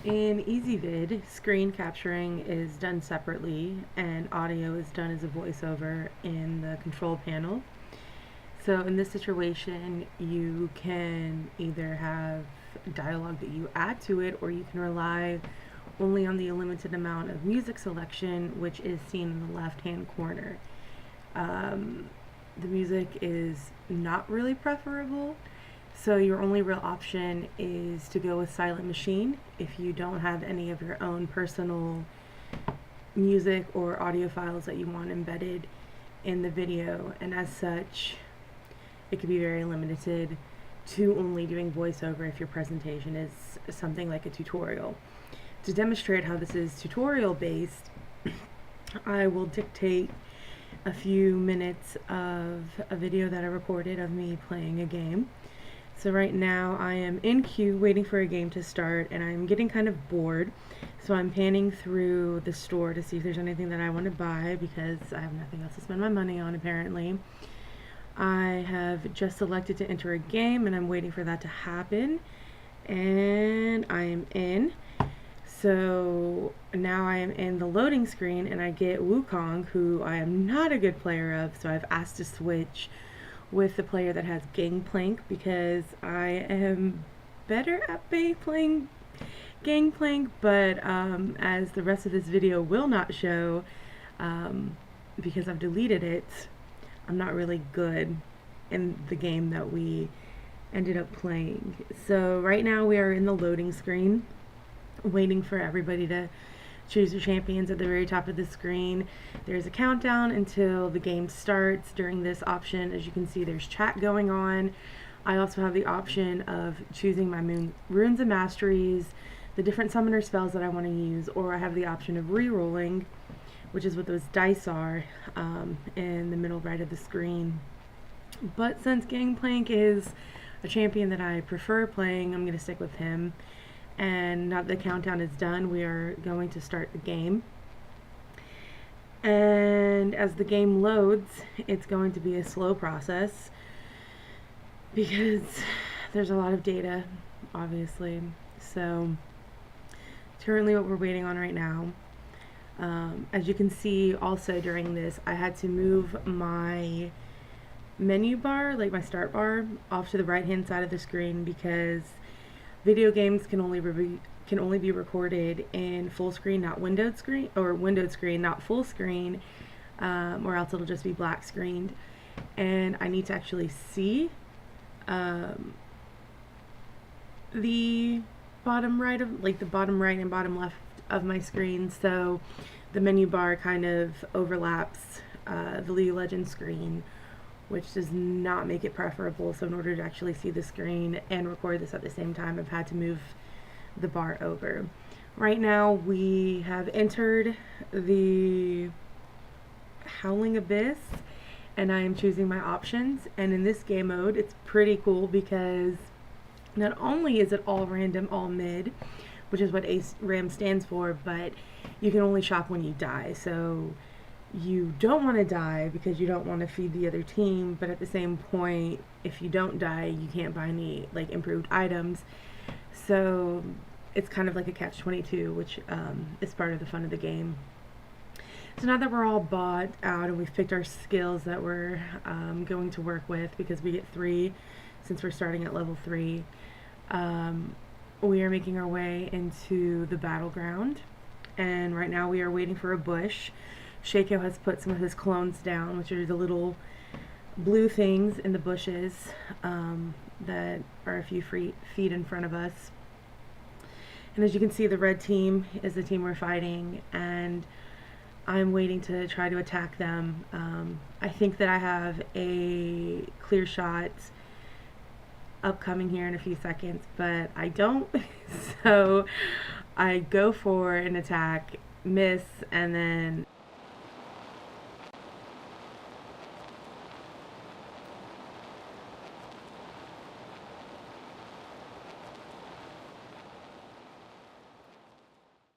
In Ezvid, screen capturing is done separately and audio is done as a voiceover in the control panel. So in this situation, you can either have dialogue that you add to it, or you can rely only on the limited amount of music selection, which is seen in the left-hand corner. The music is not really preferable, so your only real option is to go with Silent Machine if you don't have any of your own personal music or audio files that you want embedded in the video, and as such, it could be very limited to only doing voiceover if your presentation is something like a tutorial. To demonstrate how this is tutorial based, I will dictate a few minutes of a video that I recorded of me playing a game. So right now I am in queue waiting for a game to start, and I'm getting kind of bored, so I'm panning through the store to see if there's anything that I want to buy because I have nothing else to spend my money on apparently. I have just selected to enter a game and I'm waiting for that to happen, and I am in. So now I am in the loading screen and I get Wukong, who I am not a good player of, so I've asked to switch with the player that has Gangplank because I am better at playing Gangplank, but as the rest of this video will not show, because I've deleted it, I'm not really good in the game that we ended up playing. So right now we are in the loading screen, waiting for everybody to choose your champions. At the very top of the screen there's a countdown until the game starts. During this option, as you can see, there's chat going on. I also have the option of choosing my runes and masteries, the different summoner spells that I want to use, or I have the option of re-rolling, which is what those dice are, in the middle right of the screen. But since Gangplank is a champion that I prefer playing, I'm going to stick with him. And now that the countdown is done, we are going to start the game. And as the game loads, it's going to be a slow process because there's a lot of data, obviously. So currently what we're waiting on right now, as you can see also during this, I had to move my menu bar, like my start bar, off to the right hand side of the screen because video games can only be recorded in full screen, not windowed screen, or windowed screen, not full screen, or else it'll just be black screened. And I need to actually see the bottom right of, like the bottom right and bottom left of my screen, so the menu bar kind of overlaps the League of Legends screen, which does not make it preferable. So in order to actually see the screen and record this at the same time, I've had to move the bar over. Right now we have entered the Howling Abyss and I am choosing my options, and in this game mode it's pretty cool because not only is it all random, all mid, which is what RAM stands for, but you can only shop when you die. So you don't want to die because you don't want to feed the other team, but at the same point, if you don't die, you can't buy any like improved items. So it's kind of like a catch-22, which is part of the fun of the game. So now that we're all bought out and we've picked our skills that we're going to work with, because we get 3 since we're starting at level 3, we are making our way into the battleground, and right now we are waiting for a bush. Shaco has put some of his clones down, which are the little blue things in the bushes that are a few feet in front of us. And as you can see, the red team is the team we're fighting, and I'm waiting to try to attack them. I think that I have a clear shot upcoming here in a few seconds, but I don't. So I go for an attack, miss, and then